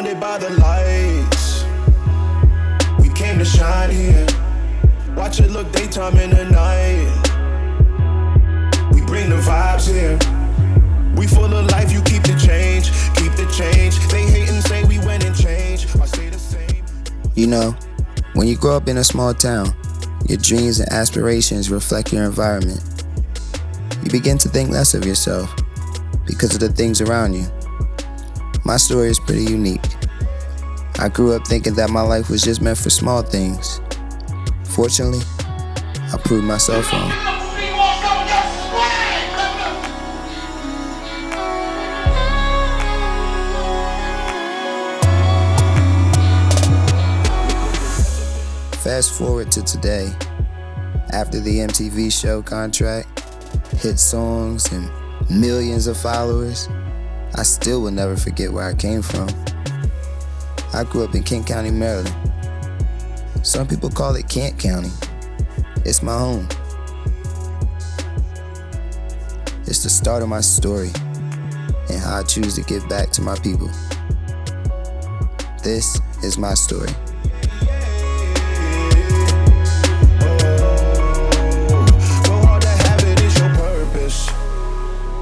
blinded by the lights. We came to shine here. Watch it look daytime in the night. We bring the vibes here. We full of life, you keep the change, keep the change. They hate and say we went and changed. I say the same. You know, when you grow up in a small town, your dreams and aspirations reflect your environment. You begin to think less of yourself because of the things around you. My story is pretty unique. I grew up thinking that my life was just meant for small things. Fortunately, I proved myself wrong. Fast forward to today, after the MTV show contract, hit songs, and millions of followers, I still will never forget where I came from. I grew up in Kent County, Maryland. Some people call it Kent County. It's my home. It's the start of my story and how I choose to give back to my people. This is my story.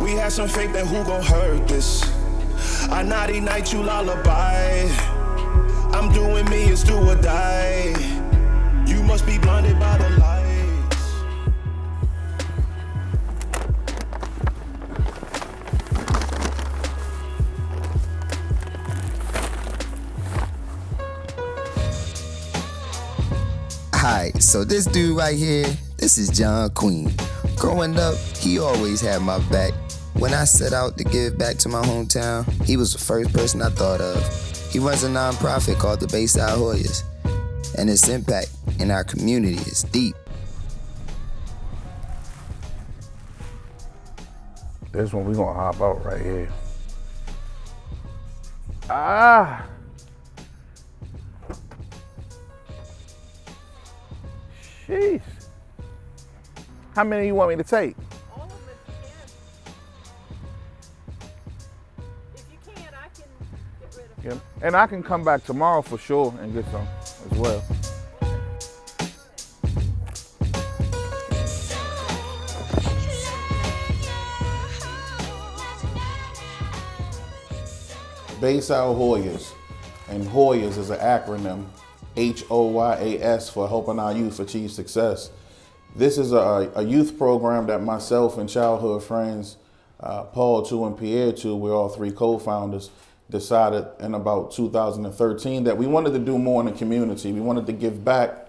We had some faith that who gon' hurt this. I naughty night you lullaby. I'm doing me, it's do or die. You must be blinded by the lights. Alright, so this dude right here, this is John Queen. Growing up, he always had my back. When I set out to give back to my hometown, he was the first person I thought of. He runs a nonprofit called the Bayside H.O.Y.A.S, and its impact in our community is deep. This one we gonna hop out right here. Jeez. How many you want me to take? All of it, if you can, I can get rid of it. Yeah. And I can come back tomorrow for sure and get some as well. Bayside H.O.Y.A.S, and H.O.Y.A.S is an acronym, H.O.Y.A.S, for helping our youth achieve success. This is a youth program that myself and childhood friends, Paul too and Pierre too, we're all three co-founders, decided in about 2013 that we wanted to do more in the community. We wanted to give back.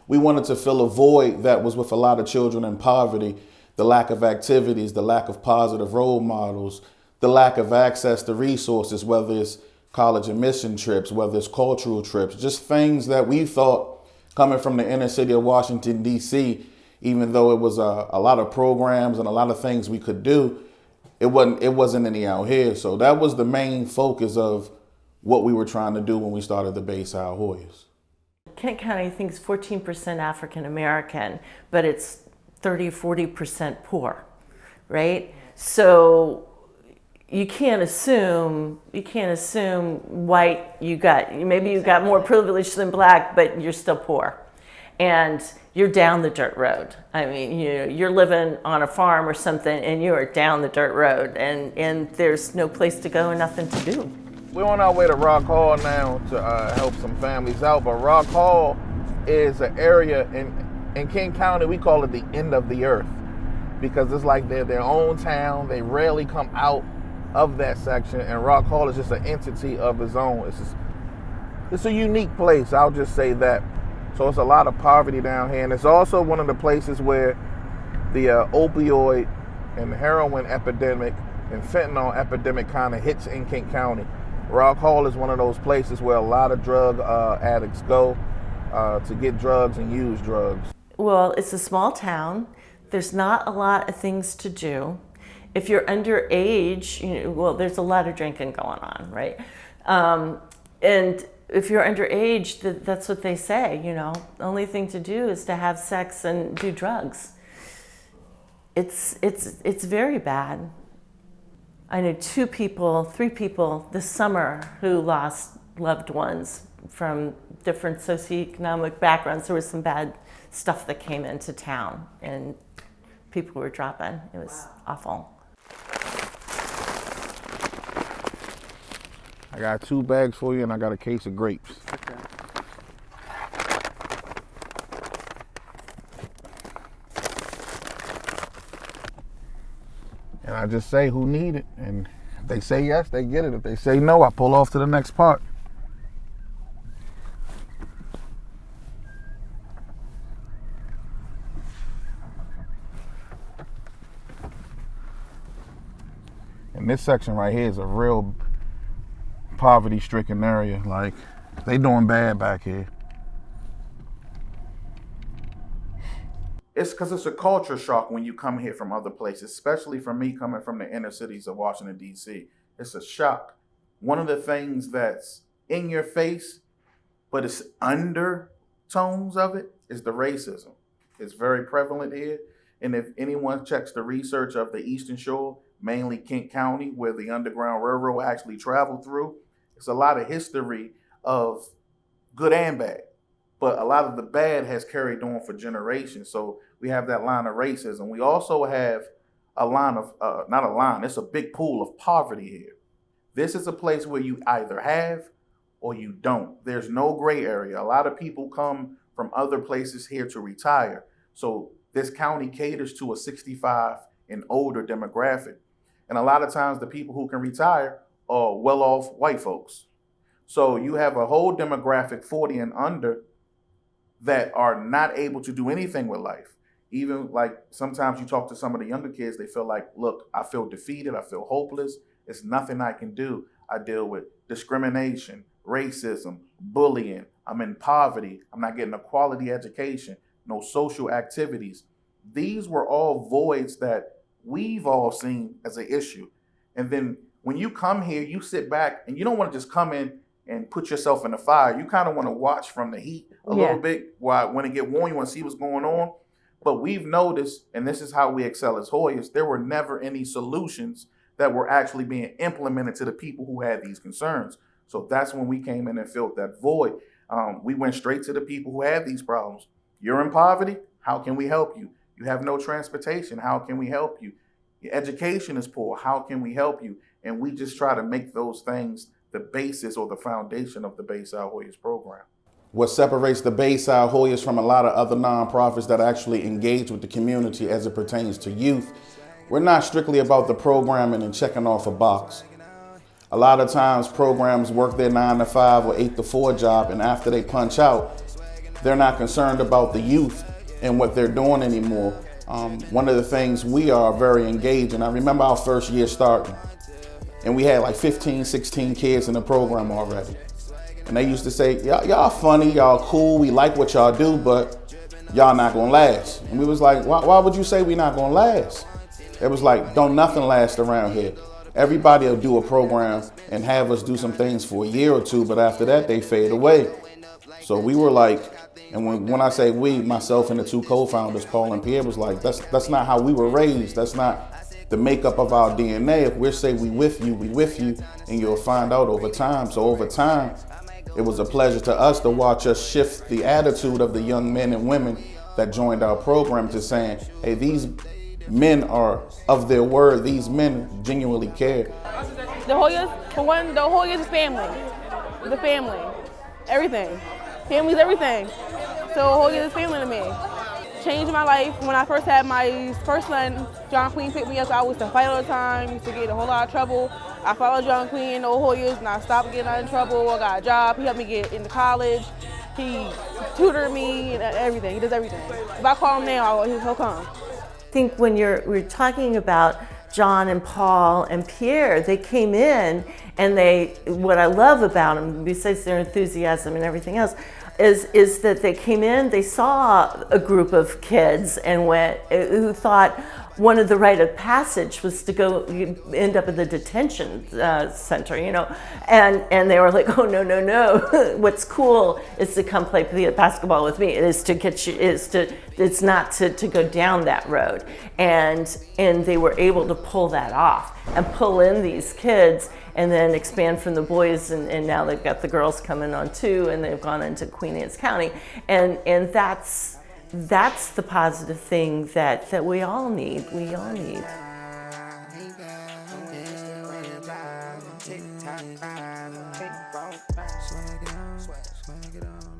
We wanted to fill a void that was with a lot of children in poverty, the lack of activities, the lack of positive role models, the lack of access to resources, whether it's college admission trips, whether it's cultural trips, just things that we thought coming from the inner city of Washington, D.C., even though it was a lot of programs and a lot of things we could do, it wasn't any out here. So that was the main focus of what we were trying to do when we started the Bayside H.O.Y.A.S. Kent County, I think, is 14% African American, but it's 30–40% poor, right? So you can't assume white, maybe you got more privilege than black, but you're still poor. And you're down the dirt road. I mean, you're living on a farm or something and you are down the dirt road and there's no place to go and nothing to do. We're on our way to Rock Hall now to help some families out, but Rock Hall is an area in Kent County, we call it the end of the earth because it's like they're their own town. They rarely come out of that section, and Rock Hall is just an entity of its own. It's a unique place, I'll just say that. So it's a lot of poverty down here, and it's also one of the places where the opioid and heroin epidemic and fentanyl epidemic kind of hits in Kent County. Rock Hall is one of those places where a lot of drug addicts go to get drugs and use drugs. Well, it's a small town. There's not a lot of things to do. If you're underage, well, there's a lot of drinking going on, right? And if you're underage, that's what they say, The only thing to do is to have sex and do drugs. It's very bad. I know 3 people this summer who lost loved ones from different socioeconomic backgrounds. There was some bad stuff that came into town and people were dropping. It was awful. I got 2 bags for you and I got a case of grapes. Okay. And I just say who need it. And if they say yes, they get it. If they say no, I pull off to the next part. And this section right here is a real poverty-stricken area. Like, they doing bad back here. It's because it's a culture shock when you come here from other places, especially for me coming from the inner cities of Washington, D.C. It's a shock. One of the things that's in your face, but it's undertones of it, is the racism. It's very prevalent here. And if anyone checks the research of the Eastern Shore, mainly Kent County, where the Underground Railroad actually traveled through, it's a lot of history of good and bad. But a lot of the bad has carried on for generations. So we have that line of racism. We also have a line of, not a line, it's a big pool of poverty here. This is a place where you either have or you don't. There's no gray area. A lot of people come from other places here to retire. So this county caters to a 65 and older demographic. And a lot of times the people who can retire are well-off white folks. So you have a whole demographic, 40 and under, that are not able to do anything with life. Even like sometimes you talk to some of the younger kids, they feel like, look, I feel defeated, I feel hopeless. There's nothing I can do. I deal with discrimination, racism, bullying. I'm in poverty. I'm not getting a quality education, no social activities. These were all voids that we've all seen as an issue. And then when you come here, you sit back and you don't want to just come in and put yourself in the fire. You kind of want to watch from the heat a little bit. While when it get warm, you want to see what's going on. But we've noticed, and this is how we excel as H.O.Y.A.S, there were never any solutions that were actually being implemented to the people who had these concerns. So that's when we came in and filled that void. We went straight to the people who had these problems. You're in poverty? How can we help you? You have no transportation. How can we help you? Your education is poor. How can we help you? And we just try to make those things the basis or the foundation of the Bayside H.O.Y.A.S program. What separates the Bayside H.O.Y.A.S from a lot of other nonprofits that actually engage with the community as it pertains to youth, we're not strictly about the programming and checking off a box. A lot of times programs work their 9 to 5 or 8 to 4 job, and after they punch out, they're not concerned about the youth and what they're doing anymore. One of the things we are very engaged in, I remember our first year starting, and we had like 15, 16 kids in the program already. And they used to say, y'all funny, y'all cool, we like what y'all do, but y'all not gonna last. And we was like, why would you say we not gonna last? It was like, don't nothing last around here. Everybody will do a program and have us do some things for a year or two, but after that, they fade away. So we were like, and when I say we, myself and the 2 co-founders, Paul and Pierre, was like, that's not how we were raised. That's not the makeup of our DNA. If we say we with you, and you'll find out over time. So over time, it was a pleasure to us to watch us shift the attitude of the young men and women that joined our program to saying, hey, these men are of their word. These men genuinely care. The H.O.Y.A.S, for one, the H.O.Y.A.S is family. The family. Everything. Family's everything. So H.O.Y.A.S is family to me. Changed my life. When I first had my first son, John Queen picked me up. I used to fight all the time, used to get in a whole lot of trouble. I followed John Queen, no H.O.Y.A.S, and I stopped getting out of trouble. I got a job. He helped me get into college. He tutored me and everything. He does everything. If I call him now, he'll come. I think when we're talking about John and Paul and Pierre, they came in and what I love about them, besides their enthusiasm and everything else, is that they came in, they saw a group of kids and who thought, one of the rite of passage was to go end up in the detention center, you know, and they were like, oh no no no, what's cool is to come play basketball with me. It is to get you, it's not to go down that road, and they were able to pull that off and pull in these kids and then expand from the boys, and now they've got the girls coming on too, and they've gone into Queen Anne's County, and that's the positive thing that we all need. We all need. Swag it on.